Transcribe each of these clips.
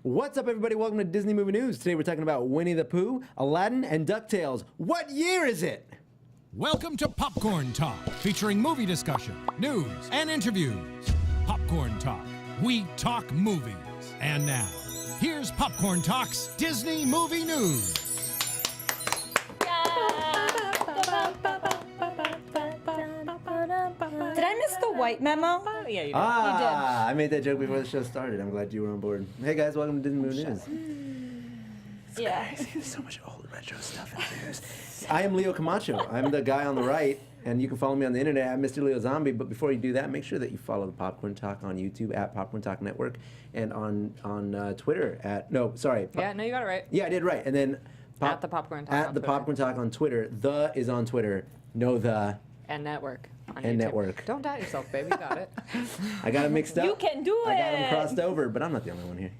What's up, everybody? Welcome to Disney Movie News. Today we're talking about Winnie the Pooh, Aladdin, and Ducktales. What year is it? Welcome to Popcorn Talk, featuring movie discussion, news, and interviews. Popcorn Talk. We talk movies. And now, here's Popcorn Talk's Disney Movie News. Did I miss the white memo? Yeah, you did. I made that joke before the show started. I'm glad you were on board. Hey guys, welcome to Disney Movie News. Yeah. There's so much old retro stuff in the news. I am Leo Camacho. I'm the guy on the right, and you can follow me on the internet at Mr. Leo Zombie. But before you do that, make sure that you follow the Popcorn Talk on YouTube at PopcornTalk Network, and on Twitter at Yeah, no, you got it right. Yeah, I did right. And then At the Popcorn Talk at on the Twitter. Popcorn Talk on Twitter. The is on Twitter. No the. And network. On And YouTube. network. Don't doubt yourself, baby. You got it. I got it mixed up. You can do I got them it. crossed over, but I'm not the only one here.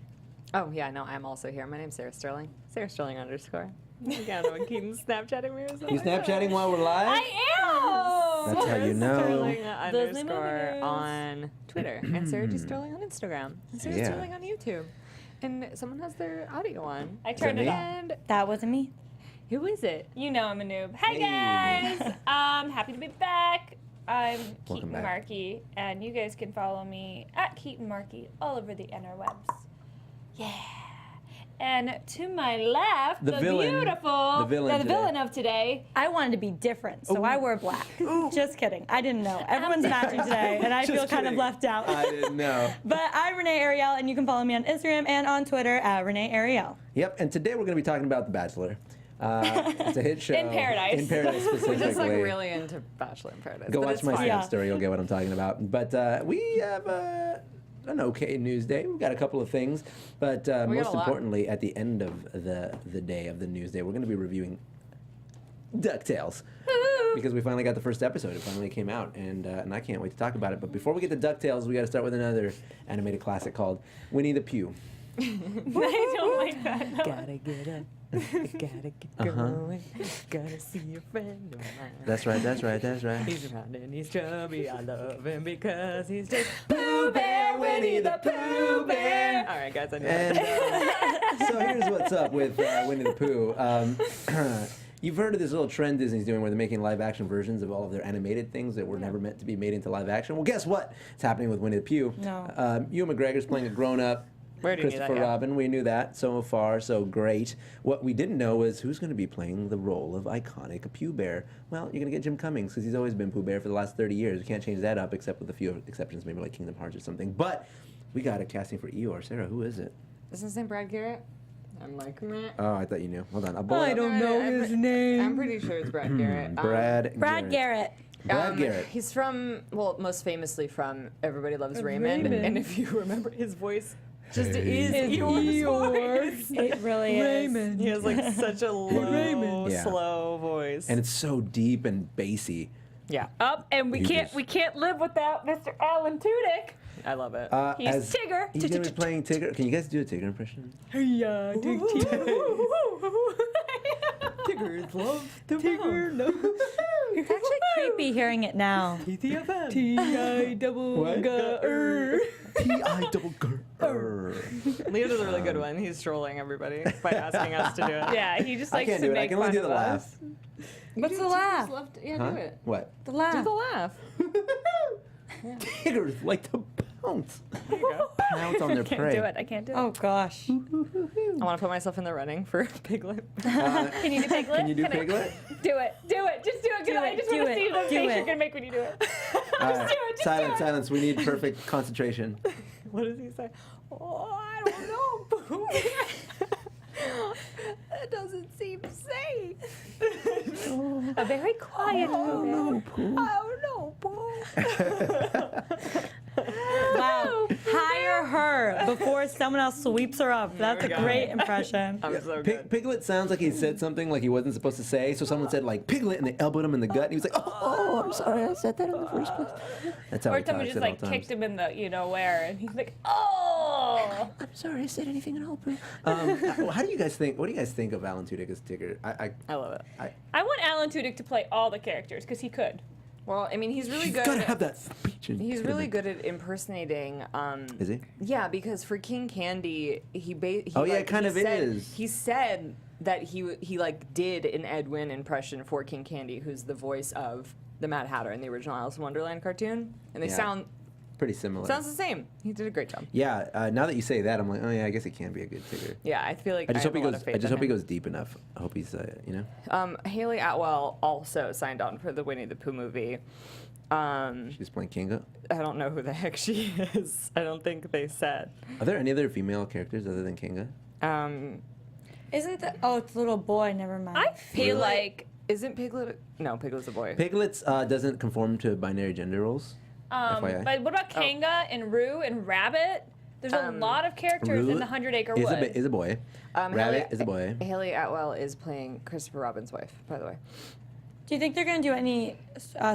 Oh, yeah, no, I'm also here. My name's Sarah Sterling. Sarah Sterling _. You gotta know when Keaton's Snapchatting me or something. You Snapchatting while we're live? I am. That's how you know. Sterling Disney Movie _ News. on Twitter. And Sarah G. Sterling on Instagram. And Sarah Yeah. Sterling on YouTube. And someone has their audio on. I turned it me? on. And That wasn't me. who is it? You know I'm a noob. Hey, Hey. guys. Happy to be back. I'm Welcome Keetin back. Marchi, and you guys can follow me at Keetin Marchi all over the interwebs. Yeah. And to my left, The villain. beautiful, The villain the today. villain of today. I wanted to be different, so I wore black. Just kidding. I didn't know. Everyone's matching today, and I feel Just kind of kidding. left out. I didn't know. But I'm Renee Ariel, and you can follow me on Instagram and on Twitter at Renee Ariel. Yep, and today we're going to be talking about The Bachelor. It's a hit show. In Paradise. In Paradise specifically. We're just like really into Bachelor in Paradise. Go but watch it's my fine. Snap story, you'll get what I'm talking about. But we have an okay news day. We've got a couple of things. But We got most a lot. importantly, at the end of the day of the news day, we're going to be reviewing DuckTales. Because we finally got the first episode. It finally came out, and I can't wait to talk about it. But before we get to DuckTales, we got to start with another animated classic called Winnie the Pooh. I don't like that. No. Gotta get up. Gotta get going. Gotta see your friend of mine. That's right, that's right, that's right. He's round and he's chubby. I love him because he's just Pooh Bear, Winnie the Pooh Bear. All right, guys, I knew And that. so here's what's up with Winnie the Pooh. You've heard of this little trend Disney's doing where they're making live-action versions of all of their animated things that were never meant to be made into live action. Well, guess what? It's happening with Winnie the Pooh. No. Ewan McGregor's playing a grown-up We already knew that, Christopher yeah. Robin. We knew that. So far, so great. What we didn't know was who's going to be playing the role of iconic Pooh Bear. Well, you're going to get Jim Cummings because he's always been Pooh Bear for the last 30 years. We can't change that up except with a few exceptions, maybe like Kingdom Hearts or something. But we got a casting for Eeyore. Sarah, who is it? Isn't his name Brad Garrett? I'm like, meh. Oh, I thought you knew. Hold on. I'll pull it up. know his name. I'm pretty sure it's Brad Garrett. Brad Garrett. Brad Garrett. He's from, well, most famously from Everybody Loves Raymond. Raymond. And if you remember, his voice just Hey. is It's Eeyore's voice. It really is. He has like such a low, Yeah. slow voice. And it's so deep and bassy. yeah, Up, and we You can't just- we can't live without Mr. Alan Tudyk. I love it. He's as- Tigger. He's going to be playing Tigger. Can you guys do a Tigger impression? Tiggers love the no. It's actually creepy hearing it now. T-I-double-G-R. Leo does a really good one. He's trolling everybody by asking us to do it. Yeah, he just I likes can't to do it. I make can only fun do the of laugh. us. What's the laugh? Yeah, Huh? do it. What? The Do laugh. the laugh. Tigers like to pounce. There you go. Pounce on their I can't prey. do it. I can't do it. Oh gosh. I want to put myself in the running for Piglet. Can you do Piglet? Can you do Can I- Piglet? Do it. Do it. Just do it. Do I it, just do want to it, see the do face it. you're gonna make when you do it. All right. do it, just Silence, do it. silence. We need perfect concentration. What does he say? Oh, I don't know, Pooh. That doesn't seem safe. A very quiet movie. I don't know, Pooh. Wow. Hire her before someone else sweeps her up. That's we a go. great impression. I'm so good. Piglet sounds like he said something like he wasn't supposed to say, so someone said like Piglet and they elbowed him in the gut and he was like, oh, I'm sorry, I said that in the first place. That's how Or he someone talks just at all like times. kicked him in the you know where, and he's like, oh. I'm sorry, I said anything at all. How do you guys think? What do you guys think of Alan Tudyk as Tigger? I love it. I want Alan Tudyk to play all the characters because he could. Well, I mean, he's really He's good. gotta have that speech. He's really good at impersonating. Is he? Yeah, because for King Candy, he kind of is. He said that he like did an Edwin impression for King Candy, who's the voice of the Mad Hatter in the original Alice in Wonderland cartoon, and they sound pretty similar. sounds the same. He did a great job. Yeah. Now that you say that, I'm like, oh yeah, I guess he can be a good Tigger. Yeah, I feel like I just hope he have a lot goes. of faith I just in hope he him. goes deep enough. I hope he's, you know. Haley Atwell also signed on for the Winnie the Pooh movie. She's playing Kinga. I don't know who the heck she is. I don't think they said. Are there any other female characters other than Kinga? Isn't the it's a little boy? Never mind. I feel like Isn't Piglet? No, Piglet's a boy. Piglets doesn't conform to binary gender roles. FYI. but what about Kanga and Roo and Rabbit? There's a lot of characters in Roo the 100 Acre is Wood. is a boy. Rabbit is a boy. Haley Atwell is playing Christopher Robin's wife, by the way. Do you think they're gonna do any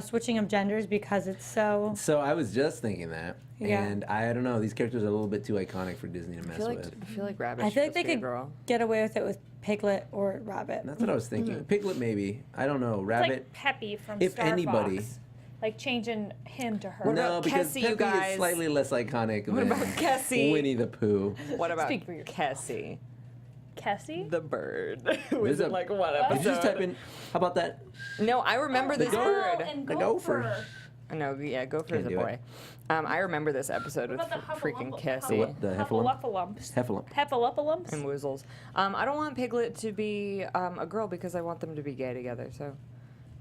switching of genders because it's so? So I was just thinking that, Yeah. and I don't know. These characters are a little bit too iconic for Disney to mess with. I feel like Rabbit. I feel like should they be a could girl. get away with it with Piglet or Rabbit. That's what I was thinking. Piglet maybe. I don't know. It's Rabbit. like Peppy from if Star anybody. Fox. Like changing him to her. What no, about because Kessie, you Peppy is guys? slightly less iconic What than about Kessie? Winnie the Pooh. What about Speak for your- Cassie, Kessie? the bird? Who was There's in like one Did episode? you just type in? How about that? No, I remember this bird. and The gopher. No, yeah, Gopher Can't is a do boy. it. I remember this episode with What about the freaking Huffalump- Cassie What, the heffalump? Huffalumps. Heffalump. Heffalumps? and Woozles. I don't want Piglet to be a girl because I want them to be gay together. So,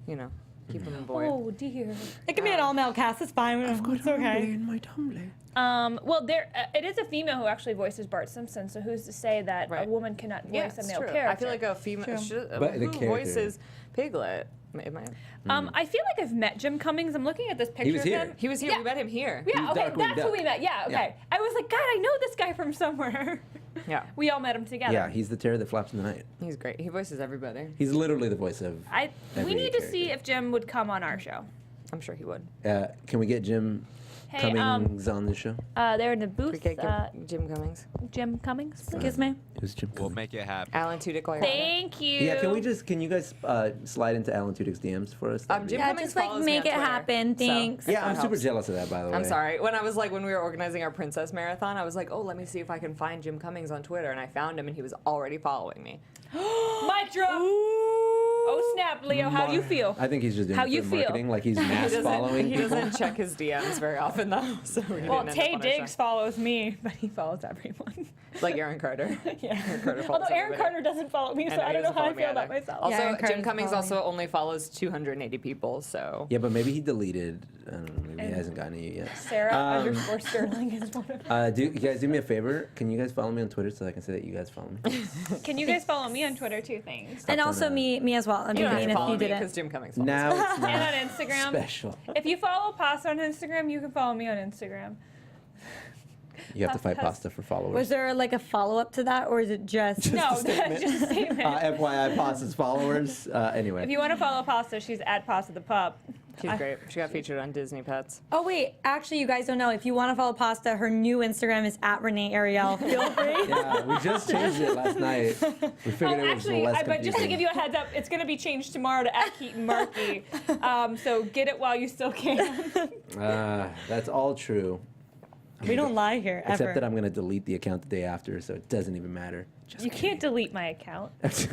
you know, keep them a boy. Oh dear. It can be an all-male cast. It's fine. It's okay. in my tumbler. Well, there it is a female who actually voices Bart Simpson. So who's to say that Right. a woman cannot voice Yeah, a it's male true. character? I feel like a female But the who character. voices Piglet. It might. I feel like I've met Jim Cummings. I'm looking at this picture was of here. him. He was here. Yeah. We met him here. Yeah, He's okay, Darkwing that's who Duck. we met. Yeah, okay. Yeah. I was like, God, I know this guy from somewhere. Yeah, We all met him together. Yeah, he's the terror that flaps in the night. he's great. He voices everybody. He's literally the voice of. We every need to character. see if Jim would come on our show. I'm sure he would. Can we get Jim Hey, Cummings on the show? they're in the We booth. could get Jim Cummings. Jim Cummings, please. Excuse me. Who's Jim We'll Cummings? make it happen. Alan Tudyk. while you're on it. Thank you. Yeah, can you guys slide into Alan Tudyk's DMs for us? That'd be- Jim Yeah, Cummings just like follows me make on it Twitter, happen. so Thanks. if yeah, that I'm super helps. jealous of that, by the way. I'm sorry. When we were organizing our Princess Marathon, I was like, oh, let me see if I can find Jim Cummings on Twitter, and I found him, and he was already following me. Mic drop. Oh snap, Leo, how do you feel? I think he's just doing How it you for feel? marketing, like he's mass following. He doesn't check his DMs very often, though. So we Well, didn't end Tay up on our Diggs show. follows me, but he follows everyone. Like Aaron Carter. Yeah. Aaron Carter follows Although Aaron everybody. Carter doesn't follow me, so know, I he don't know doesn't how I follow me feel about either. myself. Yeah, Also, Aaron Carter Jim Cummings doesn't follow also only follows 280 people, so. Yeah, but maybe he deleted. I don't know. Maybe he And hasn't gotten it yet. Sarah underscore Sterling is one of Do you guys do me a favor? Can you guys follow me on Twitter so I can say that you guys follow me? Can you guys follow me on Twitter too? Thanks. And Stop also trying to- me as well. I'm You don't have mean to if follow you me didn't. because Jim Cummings follows Now it's not And on Instagram. special. If you follow Pasta on Instagram, you can follow me on Instagram. You have to fight Has- pasta for followers. Was there like a follow-up to that, or is it just? No, that's just a statement. FYI, pasta's followers. Anyway. If you want to follow Pasta, she's at Pasta the Pup. She's great. She got featured on Disney Pets. Oh wait, actually, you guys don't know. If you want to follow Pasta, her new Instagram is at Renee Ariel. Feel free. Yeah, we just changed it last night. We figured it was Actually, less but just to confusing. give you a heads up, it's going to be changed tomorrow to at Keetin Marchi. So get it while you still can. That's all true. We don't lie here ever. Except that I'm going to delete the account the day after, so it doesn't even matter. Just You can't delete my account.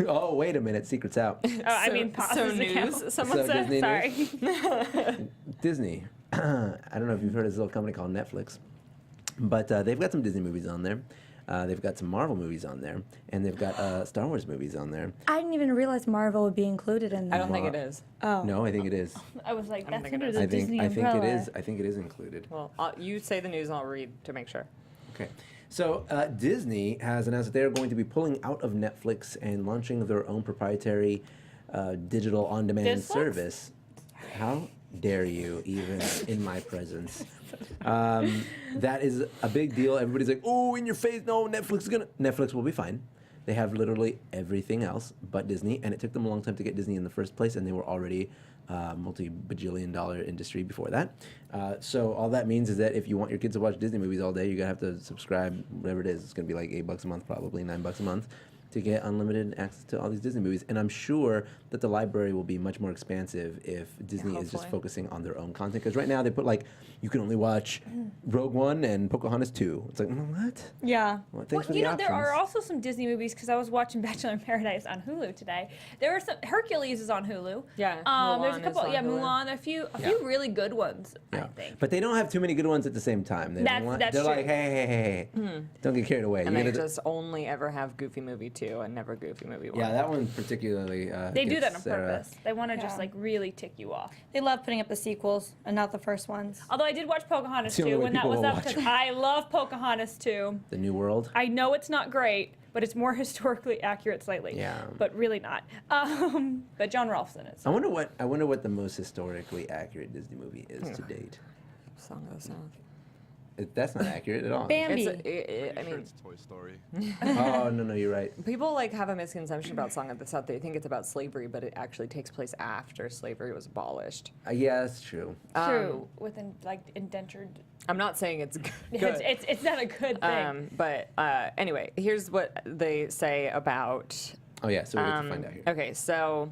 oh, wait a minute. Secret's out. Oh, I mean, Pasta's account. Someone So said. Disney Sorry. Disney. I don't know if you've heard of this little company called Netflix, but they've got some Disney movies on there. They've got some Marvel movies on there, and they've got Star Wars movies on there. I didn't even realize Marvel would be included in I that. don't think it is. Oh. No, I think it is. I was like, I don't that's think it under is. the I think Disney I think umbrella. it is. I think it is included. Well, you say the news and I'll read to make sure. Okay. So Disney has announced that they are going to be pulling out of Netflix and launching their own proprietary digital on-demand Disflix? service. How dare you, even in my presence? That is a big deal. Everybody's like, "Oh, in your face! No, Netflix is gonna." Netflix will be fine. They have literally everything else but Disney, and it took them a long time to get Disney in the first place, and they were already multi-bajillion-dollar industry before that. So all that means is that if you want your kids to watch Disney movies all day, you're gonna have to subscribe, whatever it is. It's gonna be like $8 a month, probably $9 a month. to get unlimited access to all these Disney movies. And I'm sure that the library will be much more expansive if Disney is just hopefully. focusing on their own content. Because right now they put like, you can only watch Rogue One and Pocahontas 2. It's like, what? Yeah. Well, thanks for you the know, there are options. also some Disney movies because I was watching Bachelor in Paradise on Hulu today. There are some. Hercules is on Hulu. Yeah, There's a Mulan couple. is on Yeah, Hulu. Mulan. A few really good ones. I think. But they don't have too many good ones at the same time. They That's- don't want, that's they're true. like, hey, don't get carried away. And You they gotta- just only ever have Goofy Movie 2 and never Goofy Movie 1. yeah, that one particularly. They do that on gets, purpose. They want to just Yeah. like really tick you off. They love putting up the sequels and not the first ones. Although I did watch Pocahontas It's the only 2 way when that people was will up watch because it. I love Pocahontas 2. The New World. I know it's not great, but it's more historically accurate slightly. Yeah. But really not. But John Ralston is. I wonder what the most historically accurate Disney movie is to date. Song of the South. That's not accurate at all. Bambi. I mean, it's Toy Story. Oh no, you're right. people like have a misconception about Song of the South. They think it's about slavery, but it actually takes place after slavery was abolished. Yeah, that's true. True. With indentured. I'm not saying it's good. It's not a good thing. But anyway, here's what they say about. Oh yeah, so we get to find out here. Okay, so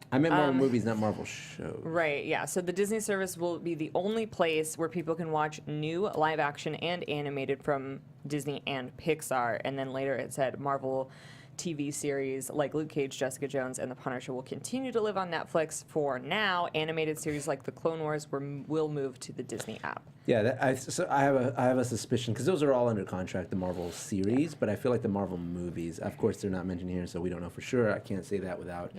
I meant Marvel movies, not Marvel shows. right, yeah. So the Disney service will be the only place where people can watch new live action and animated from Disney and Pixar. And then later it said Marvel TV series like Luke Cage, Jessica Jones, and The Punisher will continue to live on Netflix for now. Animated series like The Clone Wars will move to the Disney app. Yeah, I have a suspicion because those are all under contract, the Marvel series, but I feel like the Marvel movies, of course, they're not mentioned here, so we don't know for sure. I can't say that without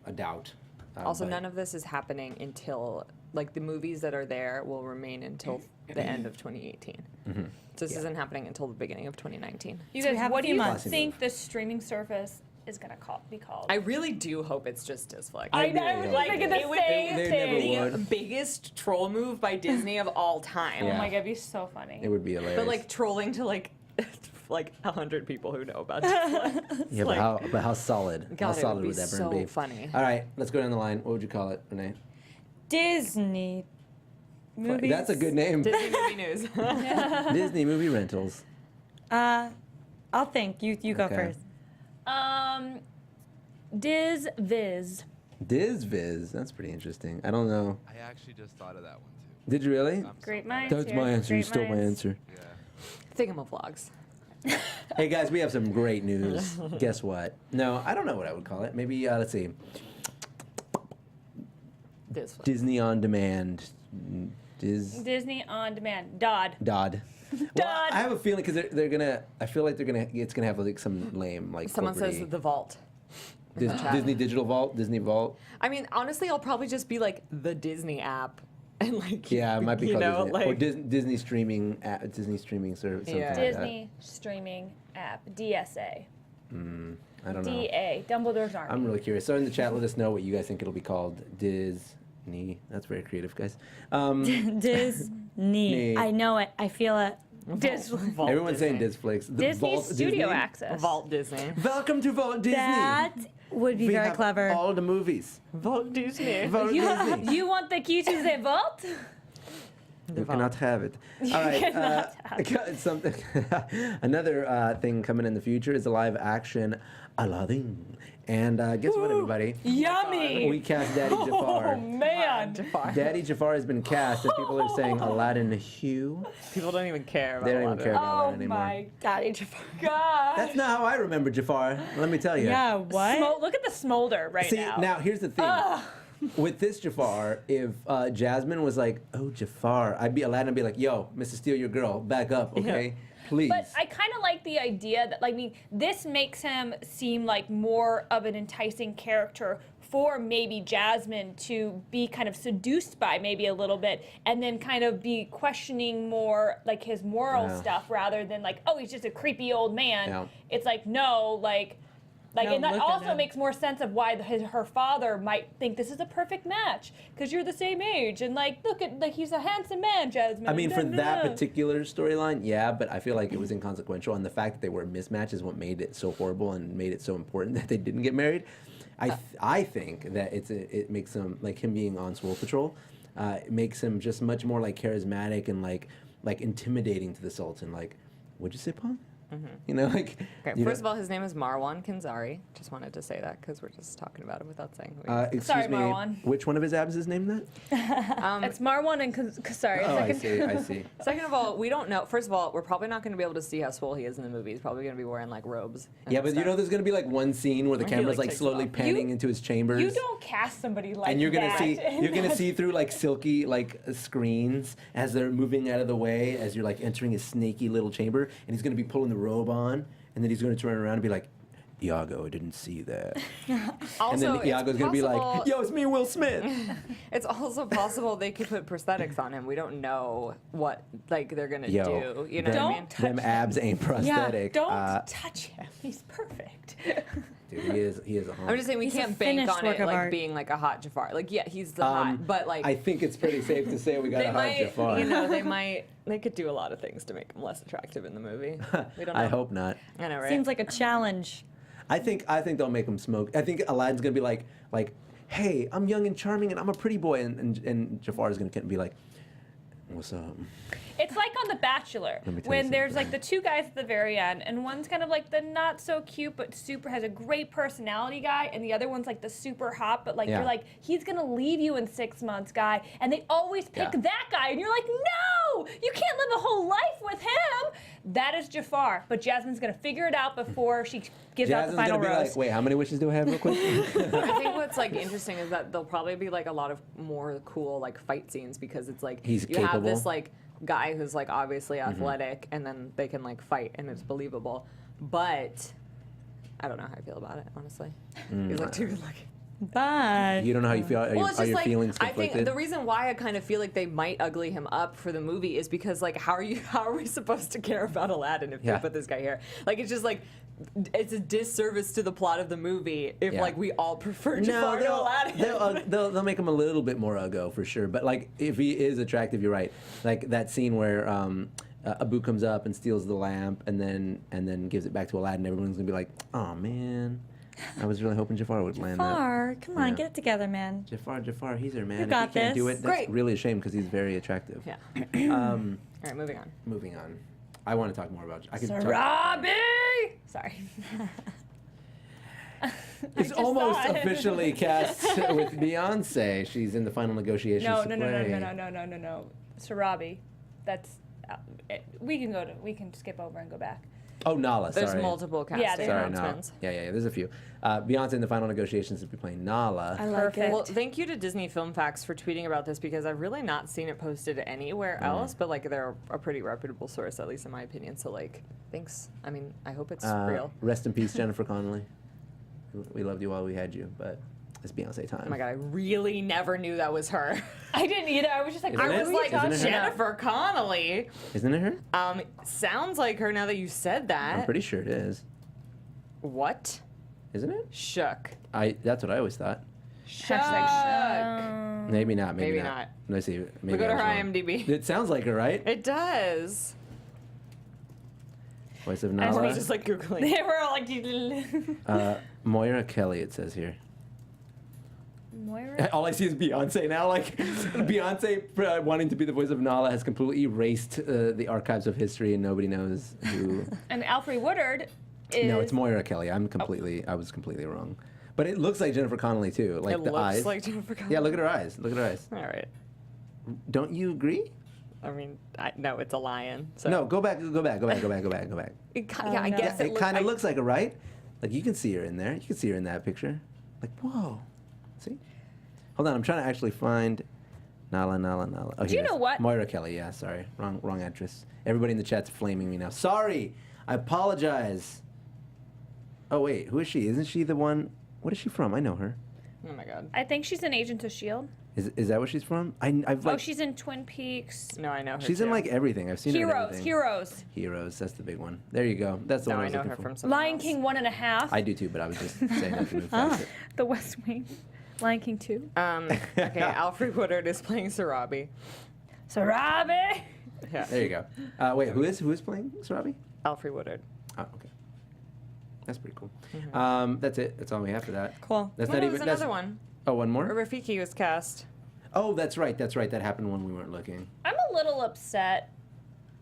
a doubt. Also, but- none of this is happening until, like, the movies that are there will remain until the end of 2018. Mm-hmm. So this isn't happening until the beginning of 2019. You So we guys, have a what do few you months. think the streaming service is going to be called? I really do hope it's just Disflex. I know, really I was hope thinking it the is. same They thing. never The would. biggest troll move by Disney of all time. Oh Yeah. my god, it'd be so funny. It would be hilarious. But, like, trolling to, like 100 people who know about Disflex. yeah, like, but how solid? God, how it would solid be would that so burn be? funny. All right, let's go down the line. What would you call it, Renee? Disney movies. That's a good name. Disney movie news. Disney movie rentals. I'll think. You go Okay. first. Diz Viz. Diz Viz. That's pretty interesting. I don't know. I actually just thought of that one too. Did you really? I'm so Great bad. minds. That's here. my answer. You Great stole my minds. answer. Yeah. Thingamavlogs. Hey guys, we have some great news. Guess what? No, I don't know what I would call it. Maybe let's see. Disflex. Disney on demand. Disney on demand. Dodd. Dodd. Well, Dodd. I have a feeling because they're gonna. I feel like it's gonna have like some lame like. Someone says corporate-y- the vault. Disney Digital Vault, Disney Vault. I mean, honestly, I'll probably just be like the Disney app, and like Yeah, it might be you called know, Disney, like or Disney streaming app, Disney streaming service. Something Yeah. like that. Disney streaming app. DSA. I don't know. DA. Dumbledore's Army. I'm really curious. So in the chat, let us know what you guys think it'll be called. Disney. That's very creative, guys. Disney. Nee. I know it. I feel it. Vault Everyone's saying Disney. Disflix. The Disney Vault Studio Disney? Access. Vault Disney. Welcome to Vault Disney. That would be we very have clever. all the movies. Vault Disney. Vault Disney. You want the key to the vault? You cannot have it. All right. Something. Another thing coming in the future is a live action Aladdin. And guess what, everybody? Yummy. We cast Daddy Jafar. Oh man. Daddy Jafar has been cast, and people are saying Aladdin Hugh. People don't even care about They don't even Aladdin. care about Oh Aladdin anymore. my Daddy Jafar. god. That's not how I remember Jafar. Let me tell you. Yeah, what? Look at the smolder right See, now. now here's the thing. With this Jafar, if Jasmine was like, "Oh, Jafar," I'd be Aladdin. I'd be like, "Yo, Mr. Steal Your Girl, back up, okay, please." But I kind of like the idea that, like, I mean, this makes him seem like more of an enticing character for maybe Jasmine to be kind of seduced by maybe a little bit, and then kind of be questioning more like his moral Yeah. stuff rather than like, oh, he's just a creepy old man. Yeah. It's like, no, like, No, and that look at also him. makes more sense of why her father might think this is a perfect match because you're the same age and like, look at like he's a handsome man, Jasmine. I mean, for Da, da, that da. particular storyline, yeah, but I feel like it was inconsequential, and the fact that they were a mismatch is what made it so horrible and made it so important that they didn't get married. I think that it makes him, like him being on Swole Patrol, it makes him just much more like charismatic and like intimidating to the Sultan. Like, what'd you say, Paul? You know, like. Okay, first of all, his name is Marwan Kenzari. Just wanted to say that because we're just talking about him without saying who he is. Excuse Sorry, me. Marwan. Which one of his abs is named that? It's Marwan and Kasari. Oh, I see. I see. Second of all, we don't know. First of all, we're probably not going to be able to see how swole he is in the movie. He's probably going to be wearing like robes. and Yeah, but you stuff. know, there's gonna be like one scene where the He, camera's like, like takes it slowly off. panning into his chambers. You don't cast somebody like and you're gonna that. see through like silky like screens as they're moving out of the way as you're like entering his snaky little chamber, and he's gonna be pulling the robe on, and then he's gonna turn around and be like, Iago, I didn't see that. Also, And then it's Iago's gonna be like, possible- yo, it's me, Will Smith. It's also possible they could put prosthetics on him. We don't know what like they're gonna do. You know what I mean? Don't Them abs ain't prosthetic. Don't touch him. He's perfect. Dude, he is a hunk. I'm just saying we He's a can't bank finished on work it of like art. being like a hot Jafar. Like yeah, he's the hot, but like I think it's pretty safe to say we got they a hot might, Jafar. you know, they could do a lot of things to make him less attractive in the movie. We don't know. I hope not. I know, right? Seems like a challenge. I think they'll make him smoke. I think Aladdin's gonna be like, hey, I'm young and charming and I'm a pretty boy, and Jafar's gonna be like, what's up? It's like on The Bachelor, Let me tell you when there's something. like the two guys at the very end, and one's kind of like the not so cute but super has a great personality guy, and the other one's like the super hot but like Yeah. you're like, he's gonna leave you in 6 months guy, and they always pick Yeah. that guy, and you're like, no, you can't live a whole life with him. That is Jafar, but Jasmine's gonna figure it out before she gives out the Jasmine's final gonna be rose. like, wait, how many wishes do I have real quick? I think what's like interesting is that there'll probably be like a lot of more cool like fight scenes because it's like He's you have capable. this like guy who's like obviously athletic and then they can like fight and it's believable. But I don't know how I feel about it, honestly. He's like too good looking. But You don't know how you feel. Are, Well, it's are just your like feelings I conflicted? think the reason why I kind of feel like they might ugly him up for the movie is because like how are we supposed to care about Aladdin if Yeah. we put this guy here? Like it's just like it's a disservice to the plot of the movie if Yeah. like we all prefer No, Jafar to Aladdin. they'll make him a little bit more uggo for sure. But like, if he is attractive, you're right. Like that scene where Abu comes up and steals the lamp and then gives it back to Aladdin. Everyone's gonna be like, oh man, I was really hoping Jafar would land that. Jafar, come on, Yeah. get it together, man. Jafar, he's our man. You If got he can't do this. it, that's Great. really a shame because he's very attractive. Yeah. Um, All right, moving on. moving on. I want to talk more about. I could talk- Robbie! Sorry. It's just almost saw it. officially cast with Beyonce. She's in the final negotiations. No, to no, no, no, play. no, no, no, no, no, no. Sarabi. That's. We can skip over and go back. Oh, Nala. There's sorry. multiple casting Yeah, there are. Sorry, Nala. announcements. Yeah. There's a few. Beyonce in the final negotiations to be playing Nala. I like Perfect. it. Well, thank you to Disney Film Facts for tweeting about this because I've really not seen it posted anywhere else, but like they're a pretty reputable source, at least in my opinion. So like, thanks. I mean, I hope it's real. Rest in peace, Jennifer Connelly. We loved you while we had you, but it's Beyonce time. Oh my god, I really never knew that was her. I didn't either. I was just like, Isn't are it? we Like Isn't it her? Jennifer Connelly. Isn't it her? Sounds like her now that you said that. I'm pretty sure it is. What? Isn't it? Shook. That's what I always thought. Shook. Maybe not. Maybe, Maybe not. not. Let's see. Maybe We go I to was her wrong. IMDb. It sounds like her, right? It does. Voice of I Nala. was just like Googling. They were all like, Moira Kelly, it says here. Moira? All I see is Beyonce now. Like, Beyonce wanting to be the voice of Nala has completely erased the archives of history, and nobody knows who. And Alfre Woodard is. No, it's Moira Kelly. I was completely wrong. But it looks like Jennifer Connelly too. Like It the looks eyes. like Jennifer Connelly. Yeah, look at her eyes. Look at her eyes. All right. Don't you agree? I mean, no, it's a lion. So. No, go back. It, Oh, yeah, I no. guess It look- kind of I- looks like her, right? Like you can see her in there. You can see her in that picture. Like whoa. See? Hold on, I'm trying to actually find Nala. Oh, Do you here it know is. what? Moira Kelly. Yeah, sorry, wrong actress. Everybody in the chat's flaming me now. Sorry, I apologize. Oh wait, who is she? Isn't she the one? What is she from? I know her. Oh my god. I think she's in Agents of S.H.I.E.L.D. Is that where she's from? I've like. Oh, she's in Twin Peaks. No, I know her. She's in too. like everything. I've seen her in everything. Heroes. Heroes. That's the big one. There you go. That's the No, one I I was know looking her for. from something Lion else. King 1.5. I do too, but I was just saying that to move faster. The West Wing. Lion King 2. Okay, Alfre Woodard is playing Sarabi. Sarabi! Yeah. There you go. Wait, who is playing Sarabi? Alfre Woodard. Oh, okay. That's pretty cool. Mm-hmm. That's it. That's all we have for that. Cool. That's Well, not no, even. there's That's, another one. Oh, one more. Rafiki was cast. Oh, that's right. That happened when we weren't looking. I'm a little upset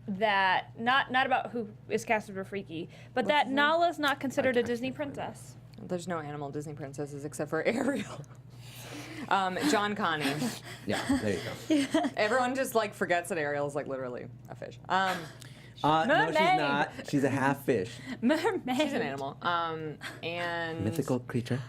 that not about who is casted for Freaky, but that Nala's not considered a Disney princess. There's no animal Disney princesses except for Ariel. John Kani. Yeah, there you go. Everyone just like forgets that Ariel is like literally a fish. No, she's Mermaid. not. She's a half fish. Mermaid. She's an animal. And Mythical creature.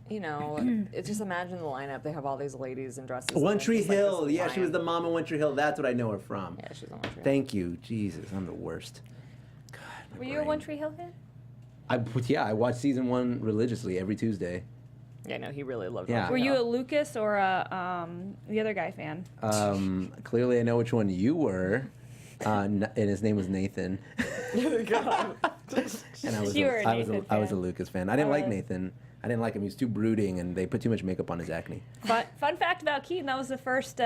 you know, it's just imagine the lineup. They have all these ladies in dresses. One and it's Tree just, like, this Hill. Yeah, she was lion. the mom in One Tree Hill. That's what I know her from. Yeah, she's on One Tree Hill. Thank you. Jesus, I'm the worst. God, my Were you a brain. One Tree Hill fan? I watched season 1 religiously every Tuesday. Yeah, no, he really loved Yeah. One Were Tree you a Hill. Lucas or a the other guy fan? Clearly, I know which one you were, and his name was Nathan. God. And I was You were a I was Nathan I was a fan. Lucas fan. I didn't like was. Nathan. I didn't like him. He was too brooding, and they put too much makeup on his acne. Fun fact about Keetin, that was the first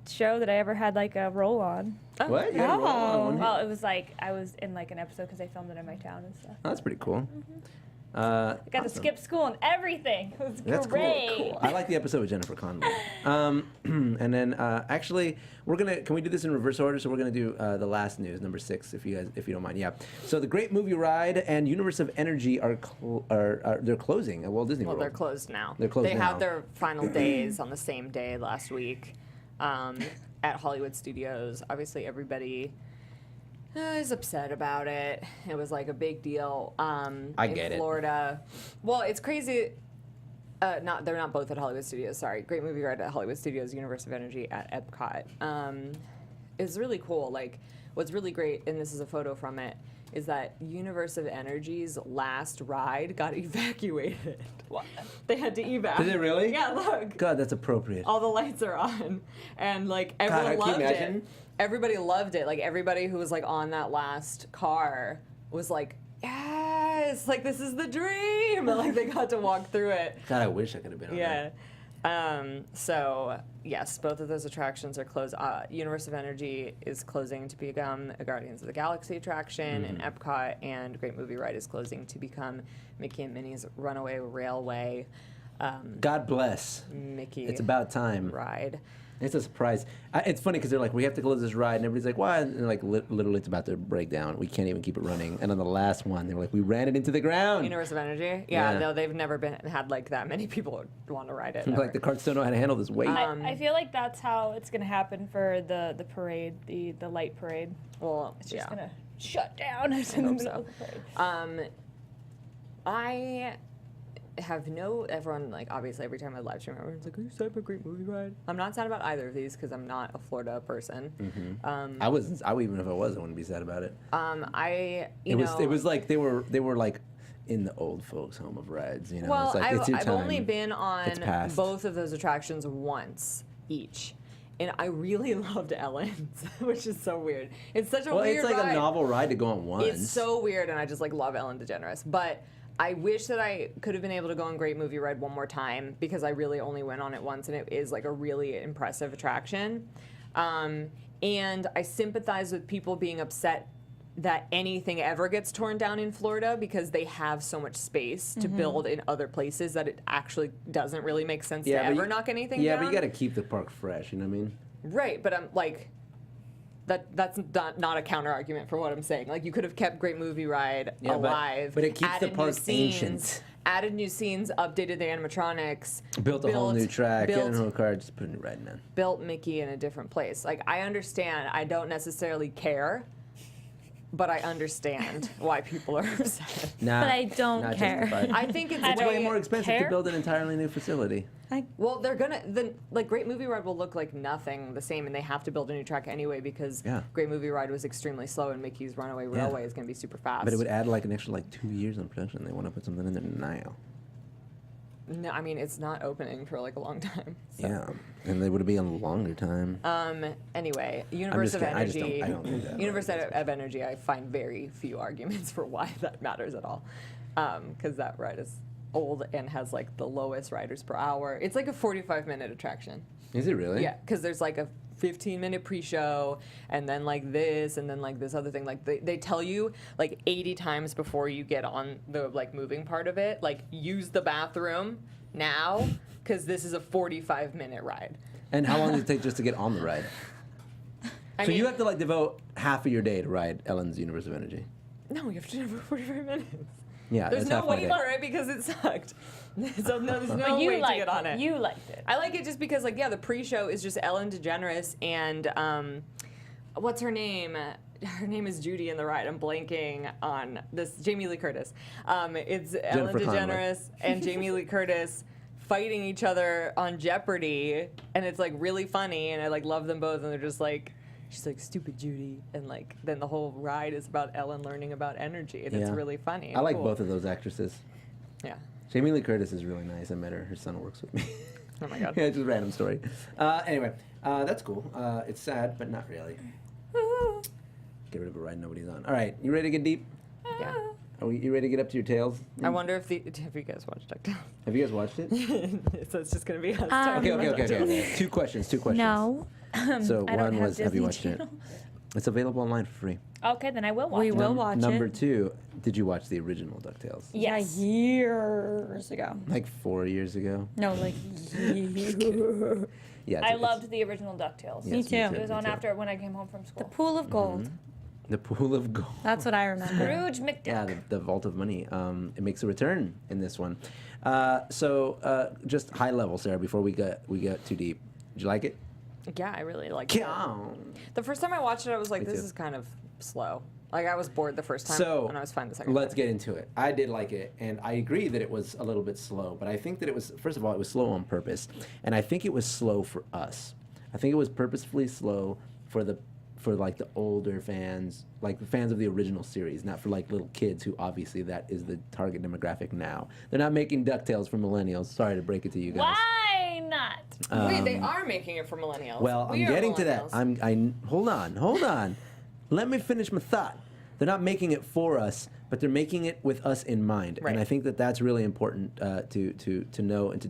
show that I ever had like a role on. What? You had a role on one? Well, it was like I was in like an episode because they filmed it in my town and stuff. Oh, that's pretty cool. I got to skip school and everything. It was That's great. cool. I like the episode with Jennifer Connelly. And then actually, can we do this in reverse order? So we're gonna do the last news, number 6, if you don't mind. Yeah. So the Great Movie Ride and Universe of Energy are they're closing at Walt Disney Well, World. they're closed now. They're closed They now. had their final days on the same day last week at Hollywood Studios. Obviously, everybody is upset about it. It was like a big deal. I get in it. Florida. Well, it's crazy. They're not both at Hollywood Studios. Sorry, Great Movie Ride at Hollywood Studios, Universe of Energy at Epcot. It's really cool. Like, what's really great, and this is a photo from it, is that Universe of Energy's last ride got evacuated. What? They had to evac. Did it really? Yeah, look. God, that's appropriate. All the lights are on, and like everyone can you loved imagine? it. Everybody loved it. Like everybody who was like on that last car was like, yes, like this is the dream. Like they got to walk through it. God, I wish I could have been on Yeah. that. So yes, both of those attractions are closed. Universe of Energy is closing to become a Guardians of the Galaxy attraction, and Epcot and Great Movie Ride is closing to become Mickey and Minnie's Runaway Railway. God bless. Mickey It's about time. ride. It's a surprise. It's funny because they're like, we have to close this ride, and everybody's like, why? And they're like, literally, it's about to break down. We can't even keep it running. And on the last one, they were like, we ran it into the ground. Universe of Energy. Yeah, Yeah. no, they've never had like that many people want to ride it. Like ever. the carts don't know how to handle this weight. I feel like that's how it's gonna happen for the parade, the light parade. Well, It's just yeah. gonna shut down in the hope middle so. of the parade. I have everyone, like, obviously every time I live stream, everyone's like, are you sad about Great Movie Ride? I'm not sad about either of these because I'm not a Florida person. I wasn't. Even if I was, I wouldn't be sad about it. It was like they were like in the old folks' home of rides. You know, Well, it's like, it's your I've time. only been on It's past. both of those attractions once each. And I really loved Ellen's, which is so weird. It's such a Well, weird it's like ride. a novel ride to go on once. It's so weird, and I just like love Ellen DeGeneres. But I wish that I could have been able to go on Great Movie Ride one more time because I really only went on it once, and it is like a really impressive attraction. And I sympathize with people being upset that anything ever gets torn down in Florida because they have so much space to build in other places that it actually doesn't really make sense to but ever you- knock anything Yeah, down. but you got to keep the park fresh. You know what I mean? Right, but I'm like, that's not a counter argument for what I'm saying. Like, you could have kept Great Movie Ride Yeah, alive, but it keeps the added park new scenes, ancient. added new scenes, updated the animatronics, Built a whole new track, get in a built, whole car, just put a new ride in. built Mickey in a different place. Like, I understand. I don't necessarily care, but I understand why people are upset. Nah, But I don't not care. justified. I think it's It's way way more expensive to care. build an entirely new facility. Well, like Great Movie Ride will look like nothing the same, and they have to build a new track anyway because Yeah. Great Movie Ride was extremely slow, and Mickey's Runaway Railway is going to be super fast. But it would add like an extra 2 years on production. They want to put something in there now. No, I mean it's not opening for like a long time. So. Yeah, and they would be a longer time. Anyway, Universe of kidding. I Energy. don't think that Universe really of Energy. I find very few arguments for why that matters at all, because that ride is old and has like the lowest riders per hour. It's like a 45-minute attraction. Is it really? Yeah, because there's like a 15-minute pre-show, and then like this, and then like this other thing. Like they tell you like 80 times before you get on the like moving part of it, like use the bathroom now, because this is a 45-minute ride. And how long does it take just to get on the ride? So you have to like devote half of your day to ride Ellen's Universe of Energy. No, you have to do it for 45 minutes. Yeah, There's that's no half my wait day. for it because it sucked. So no, there's no But you way to liked get on it. You liked it. I like it just because, like, yeah, the pre-show is just Ellen DeGeneres and what's her name? Her name is Judy in the ride. I'm blanking on this. Jamie Lee Curtis. It's Ellen Jennifer Connelly. DeGeneres and Jamie Lee Curtis fighting each other on Jeopardy, and it's like really funny, and I like love them both, and they're just like. She's like, stupid Judy, and like then the whole ride is about Ellen learning about energy, and it's Yeah. really funny. I like cool. both of those actresses. Yeah. Jamie Lee Curtis is really nice. I met her. Her son works with me. Oh my god. Yeah, just a random story. Anyway, that's cool. It's sad, but not really. Get rid of a ride nobody's on. All right, you ready to get deep? Yeah. You ready to get up to your tails? I wonder if have you guys watched Ducktales? Have you guys watched it? So it's just gonna be us. Okay, talking okay, about okay, Ducktales. okay. Two questions. No. So I don't one have was, have you Disney watched it? Channel. It's available online for free. Okay, then I will watch We it. will watch Number it. 2, did you watch the original DuckTales? Yes. Yeah, years ago. Like 4 years ago? No, like years. Yeah. I loved the original DuckTales. Yes, too. It was me on too. after when I came home from The school. pool of gold. The Pool of Gold. That's what I remember. Scrooge McDuck. Yeah, the Vault of Money. It makes a return in this one. So just high level, Sarah, before we get too deep. Did you like it? Yeah, I really liked it. The first time I watched it, I was like, Me this too. is kind of slow. Like, I was bored the first time, So and I was fine the second let's time. get into it. I did like it, and I agree that it was a little bit slow. But I think that it was, first of all, it was slow on purpose, and I think it was slow for us. I think it was purposefully slow for like the older fans, like the fans of the original series, not for like little kids who obviously that is the target demographic now. They're not making DuckTales for millennials. Sorry to break it to you guys. Why not? Wait, they are making it for millennials. Well, We I'm are getting to that. millennials. Hold on. Let me finish my thought. They're not making it for us, but they're making it with us in mind. Right. And I think that that's really important to know and to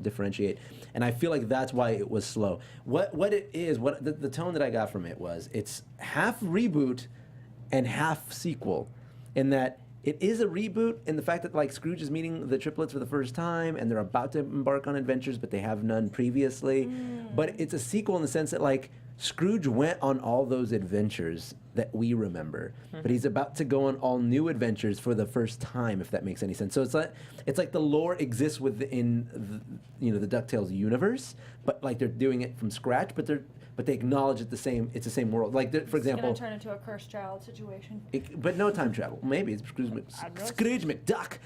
differentiate. And I feel like that's why it was slow. What it is, the tone that I got from it was it's half reboot and half sequel, in that it is a reboot in the fact that like Scrooge is meeting the triplets for the first time and they're about to embark on adventures, but they have none previously. But it's a sequel in the sense that like Scrooge went on all those adventures that we remember, but he's about to go on all new adventures for the first time, if that makes any sense. So it's like the lore exists within the DuckTales universe, but like they're doing it from scratch, but they acknowledge it's the same world. Like for It's gonna example, turn into a cursed child situation. but no time travel. Maybe it's Scrooge McDuck.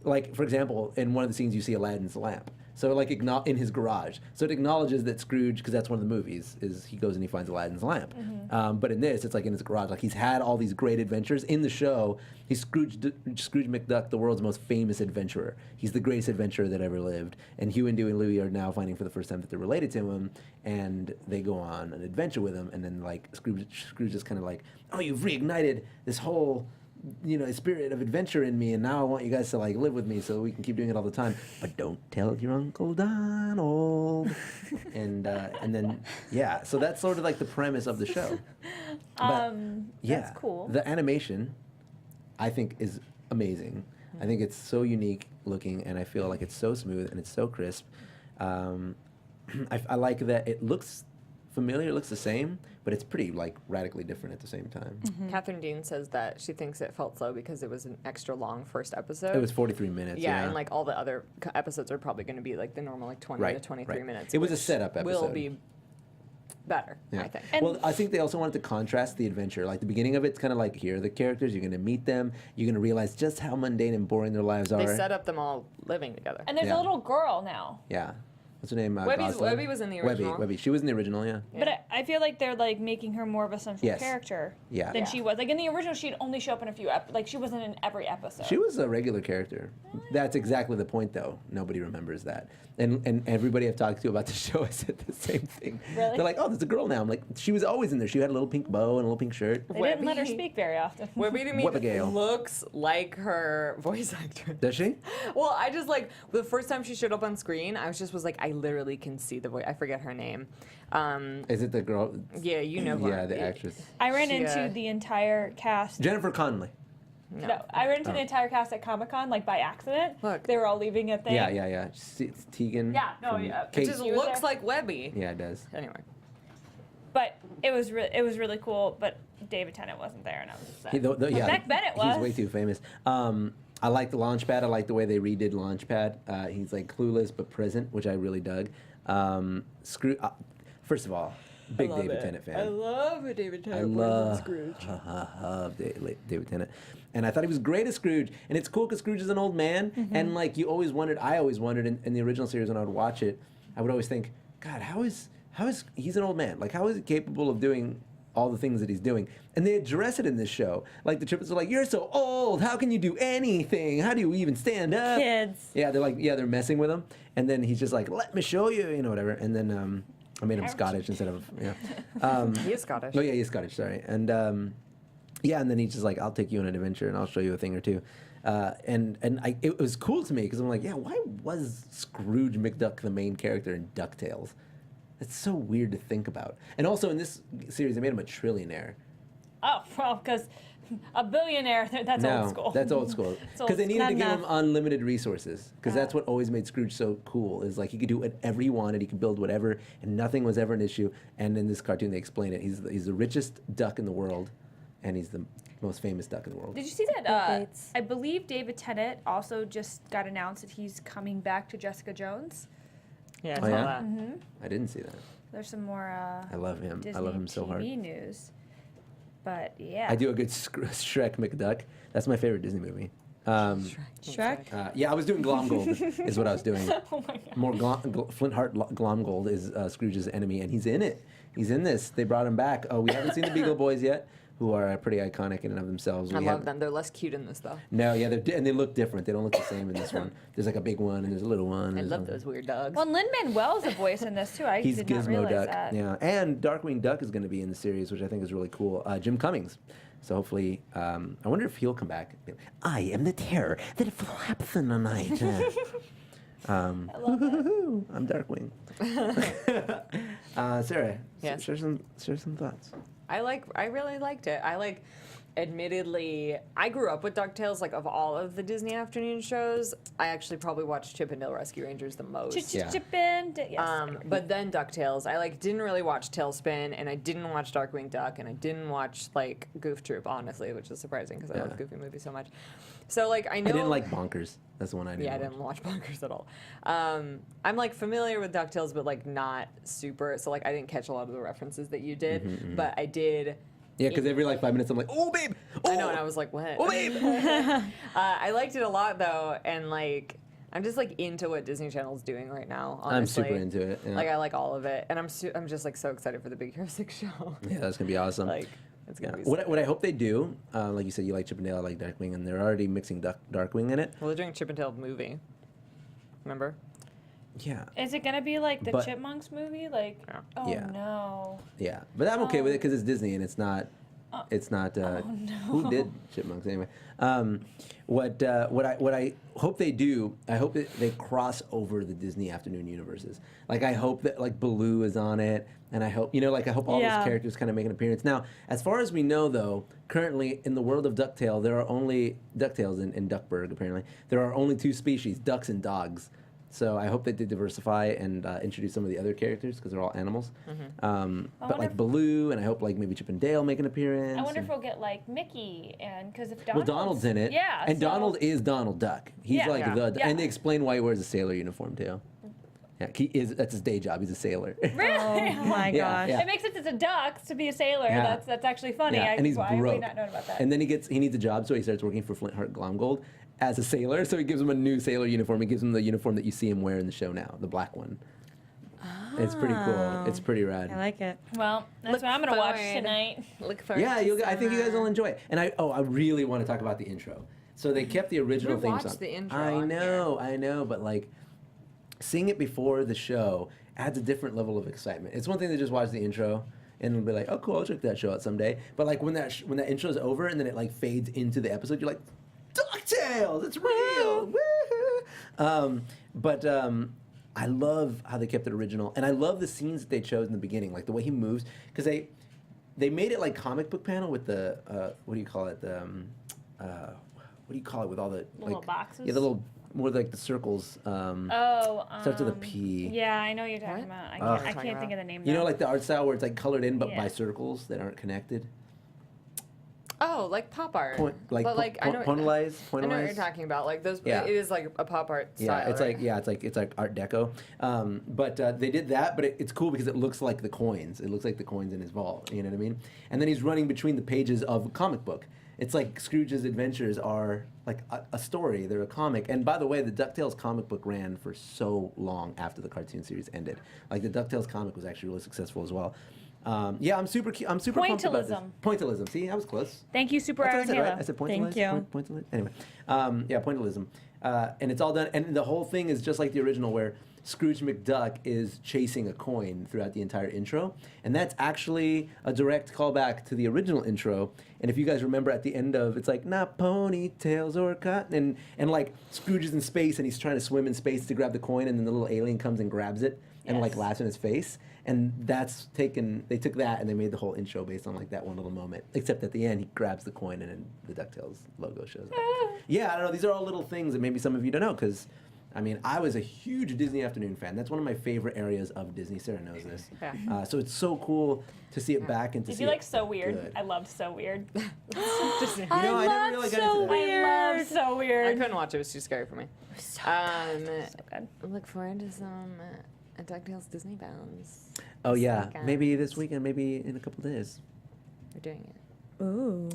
Like for example, in one of the scenes you see Aladdin's lamp. So like in his garage. So it acknowledges that Scrooge, because that's one of the movies, is he goes and he finds Aladdin's lamp. But in this, it's like in his garage. Like he's had all these great adventures. In the show, he's Scrooge McDuck, the world's most famous adventurer. He's the greatest adventurer that ever lived. And Hugh and Dewey and Louie are now finding for the first time that they're related to him, and they go on an adventure with him. And then like Scrooge is kind of like, oh, you've reignited this whole spirit of adventure in me, and now I want you guys to like live with me so we can keep doing it all the time. But don't tell your Uncle Donald. and then so that's sort of like the premise of the show. But, That's cool. The animation, I think, is amazing. I think it's so unique looking, and I feel like it's so smooth and it's so crisp. I like that it looks familiar, it looks the same, but it's pretty like radically different at the same time. Catherine Dean says that she thinks it felt slow because it was an extra long first episode. It was 43 minutes. Yeah, and like all the other episodes are probably going to be like the normal like 20 to 23 minutes. It was a which setup episode. Will be better, I think. Well, I think they also wanted to contrast the adventure. Like the beginning of it's kind of like, here are the characters, you're going to meet them, you're going to realize just how mundane and boring their lives are. They set up them all living together. And there's a little girl now. Yeah. What's her name? Webby was in the original. Webby. She was in the original, yeah. But I feel like they're like making her more of a central Yes. character Yeah. than Yeah. she was. Like in the original, she'd only show up in a few like she wasn't in every episode. She was a regular character. That's exactly the point, though. Nobody remembers that. And everybody I've talked to about the show has said the same thing. Really? They're like, oh, there's a girl now. I'm like, she was always in there. She had a little pink bow and a little pink shirt. They didn't let her speak very often. Webby to me Webbigail. looks like her voice actress. Does she? Well, I just like the first time she showed up on screen, I was like, I literally can see the voice. I forget her name. Is it the girl? Yeah, you know her. Yeah, the actress. I ran She, into the entire cast. Jennifer Connelly. No, I ran into the entire cast at Comic-Con, like by accident. Look. They were all leaving a thing. Yeah. It's Tegan. Yeah, no, from yeah. It Kate. just She was looks there. like Webby. Yeah, it does. Anyway. But it was really cool. But David Tennant wasn't there, and I was upset. Yeah, Beck Bennett was. He's way too famous. I like the Launchpad. I like the way they redid Launchpad. He's like clueless but present, which I really dug. First of all, big David Tennant fan. I love a David Tennant. Love David Tennant. And I thought he was great as Scrooge. And it's cool because Scrooge is an old man. And like I always wondered in the original series when I would watch it, I would always think, God, how is he's an old man? Like, how is he capable of doing all the things that he's doing? And they address it in this show. Like, the triplets are like, you're so old. How can you do anything? How do you even stand up? Kids. Yeah, they're messing with him. And then he's just like, let me show you, whatever. And then I made him Scottish instead of, He is Scottish. Oh, yeah, he's Scottish, sorry. And and then he's just like, I'll take you on an adventure and I'll show you a thing or two. It was cool to me because I'm like, yeah, why was Scrooge McDuck the main character in DuckTales? That's so weird to think about. And also in this series, they made him a trillionaire. Oh, well, because a billionaire, that's old school. That's old school. Because they needed to give him unlimited resources. Because that's what always made Scrooge so cool, is like he could do whatever he wanted, he could build whatever, and nothing was ever an issue. And in this cartoon, they explain it. He's the richest duck in the world, and he's the most famous duck in the world. Did you see that? I believe David Tennant also just got announced that he's coming back to Jessica Jones. Yeah, I Oh, saw yeah? that. I didn't see that. There's some more I love him. Disney I love him so hard. TV news. But yeah. I do a good Shrek McDuck. That's my favorite Disney movie. Shrek? Yeah, I was doing Glomgold is what I was doing. Oh my God. More Flintheart Glomgold is Scrooge's enemy, and he's in it. He's in this. They brought him back. Oh, we haven't seen the Beagle Boys yet, who are pretty iconic in and of themselves. I love them. They're less cute in this, though. No, yeah, and they look different. They don't look the same in this one. There's like a big one, and there's a little one. I love those weird dogs. Well, Lin-Manuel's a voice in this too. I He's did not Gizmo realize Duck. that. Yeah, and Darkwing Duck is going to be in the series, which I think is really cool. Jim Cummings. So hopefully, I wonder if he'll come back. I am the terror that flaps in the night. I love it. I'm Darkwing. Sarah, Yes. share some thoughts. I really liked it. Admittedly, I grew up with DuckTales. Like, of all of the Disney afternoon shows, I actually probably watched Chip and Dale Rescue Rangers the most. Yeah. Chip in. Yes. But then DuckTales, I didn't really watch Tailspin, and I didn't watch Darkwing Duck, and I didn't watch Goof Troop, honestly, which is surprising because I love Goofy movies so much. So I know I didn't like Bonkers. That's the one I didn't. Yeah, I didn't watch Bonkers at all. I'm familiar with DuckTales, but not super. So I didn't catch a lot of the references that you did, but I did. Yeah, because every 5 minutes I'm like, oh babe, oh! I know, and I was like, what? Oh babe. I liked it a lot though, and I'm just into what Disney Channel's doing right now. Honestly. I'm super into it. Yeah. I like all of it, and I'm just so excited for the Big Hero 6 show. Yeah, that's gonna be awesome. It's gonna be. What I hope they do, like you said, you like Chip and Dale, I like Darkwing, and they're already mixing Darkwing in it. Well, they're doing Chip and Dale movie. Remember? Yeah. Is it gonna be like the But- Chipmunks movie? Yeah. Oh Yeah. no. Yeah, but I'm okay with it because it's Disney and it's not. Who did Chipmunks anyway? What I hope they do, I hope that they cross over the Disney afternoon universes. I hope that Baloo is on it, and I hope I hope all those characters kind of make an appearance. Now, as far as we know, though, currently in the world of DuckTale, there are only DuckTales in Duckburg. Apparently, there are only 2 species: ducks and dogs. So I hope that they diversify and introduce some of the other characters because they're all animals. But Baloo, and I hope maybe Chip and Dale make an appearance. I wonder if we'll get Mickey because if Donald's in it. Yeah. And Donald is Donald Duck. He's Yeah. and they explain why he wears a sailor uniform too. Yeah, that's his day job. He's a sailor. Really? Oh my Yeah, gosh. yeah. It makes sense. It's a duck to be a sailor. Yeah. That's actually funny. Yeah, and he's why have we broke. not known about that? And then he needs a job, so he starts working for Flintheart Glomgold as a sailor. So he gives him a new sailor uniform. He gives him the uniform that you see him wear in the show now, the black one. It's pretty cool. It's pretty rad. I like it. Well, that's Look what I'm gonna watch forward. tonight. Look forward. Yeah, to I think you guys will summer. enjoy it. And I really want to talk about the intro. So they kept the original We theme watched song. the intro I on know, but seeing it before the show adds a different level of excitement. It's one thing to just watch the intro and be like, oh cool, I'll check that show out someday. But when that intro is over and then it fades into the episode, you're like, DuckTales, it's real. Woo! I love how they kept it original, and I love the scenes that they chose in the beginning, the way he moves, because they made it like comic book panel with the what do you call it, the what do you call it with all the Little boxes? Yeah, the little more like the circles. Starts with a P. Yeah, I know what you're talking about. I can't think of the name. You know, now. like the art style where it's like colored in, but Yeah. by circles that aren't connected. Oh, like pop art. Point, like but like I know pointillized. I know what you're talking about. Like those. Yeah. It is like a pop art Yeah, style. it's right? like Art Deco. But they did that, but it's cool because it looks like the coins. It looks like the coins in his vault. You know what I mean? And then he's running between the pages of a comic book. It's like Scrooge's adventures are like a story. They're a comic. And by the way, the DuckTales comic book ran for so long after the cartoon series ended. Like the DuckTales comic was actually really successful as well. Yeah, I'm super pumped about this. Pointillism. See, I was close. Thank you, Super That's Aaron what I said, right? Halo. I said Thank pointillism. you. Anyway, yeah, pointillism. And it's all done. And the whole thing is just like the original where Scrooge McDuck is chasing a coin throughout the entire intro. And that's actually a direct callback to the original intro. And if you guys remember at the end of, it's like, not ponytails or cotton. And like Scrooge is in space and he's trying to swim in space to grab the coin. And then the little alien comes and grabs it and like laughs in his face. And that's they took that and they made the whole intro based on like that one little moment. Except at the end, he grabs the coin and then the DuckTales logo shows up. Yeah, I don't know. These are all little things that maybe some of you don't know because, I mean, I was a huge Disney Afternoon fan. That's one of my favorite areas of Disney. Sarah knows this. Yeah. So it's so cool to see it back and to Did see you it like So Weird? good. I loved So Weird. Just, You know, I never really got into that. I love So I Weird. couldn't watch it. It was too scary for me. So good. Look forward to some DuckTales Disney bounds. Oh, yeah. weekend. Maybe this weekend, maybe in a couple days. We're doing it. Ooh.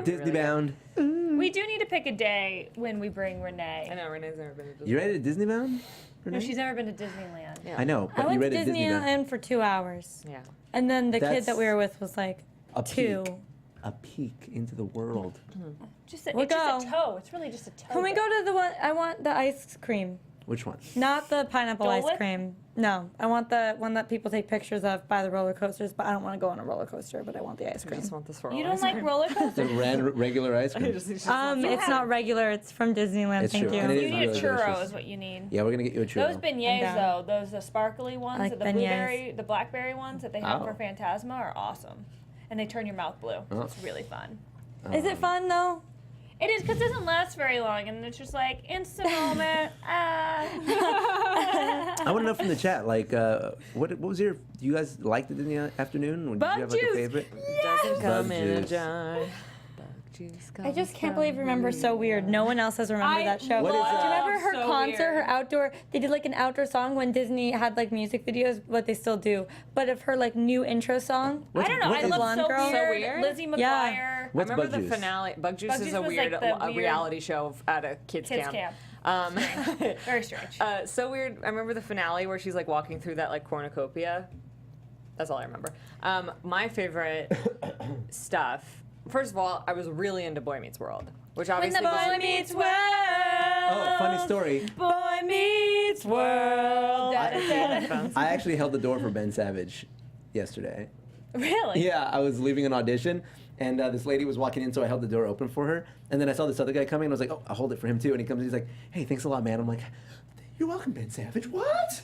Disney Really bound. We do need to pick a day when we bring I Renee. know Renee's never been to Disney. You ready to Disney bound? No, she's never been to Disneyland. Yeah. I know, I but you went to ready to Disney bound? Disneyland for 2 hours. Yeah. And then the kid That's that we were with was like A 2. peek. A peek into the world. Just a, We'll it's just go. a toe. It's really just a toe. Can we go to the one? I want the ice cream. Which one? Not the pineapple Dole ice Whip? cream. No, I want the one that people take pictures of by the roller coasters, but I don't want to go on a roller coaster, but I want the ice I cream. just want this for You all don't like roller The coasters? regular ice cream. It's not regular. It's from Disneyland. It's Thank true, you. and it You is need a really churro delicious. is what you need. Yeah, we're gonna get you a churro. Those beignets down. though, those sparkly ones, like the beignets. blueberry, the blackberry ones that they have Oh. for Phantasma are awesome, and they turn your mouth blue. Oh. It's really fun. Is it fun though? It is because it doesn't last very long, and it's just like instant moment. I want to know from the chat, like, what was your? Do you guys like the Disney Afternoon? Or did Bug you have like juice. a favorite? Doesn't come Bug in a juice. jar. Bug juice I just comes can't believe from remember So Weird. No one else has remembered I that show. What is Do you that? remember her So concert, Weird. her outdoor? They did like an outdoor song when Disney had like music videos, what they still do. But of her like new intro song. I don't know. what I is- love Blonde So girl? Weird. So Weird? Lizzie McGuire. Yeah. What's I remember Bug the Juice? finale. Bug Juice Bug is Juice a was, weird, like, the a weird reality show at a kids camp. Very strange. So weird. I remember the finale where she's like walking through that like cornucopia. That's all I remember. My favorite stuff. First of all, I was really into Boy Meets World, which When obviously the boy was meets world. Oh, funny story. Boy meets world. I actually held the door for Ben Savage yesterday. Really? Yeah, I was leaving an audition, and this lady was walking in, so I held the door open for her. And then I saw this other guy coming, and I was like, oh, I'll hold it for him too. And he comes, and he's like, hey, thanks a lot, man. I'm like, you're welcome, Ben Savage. What?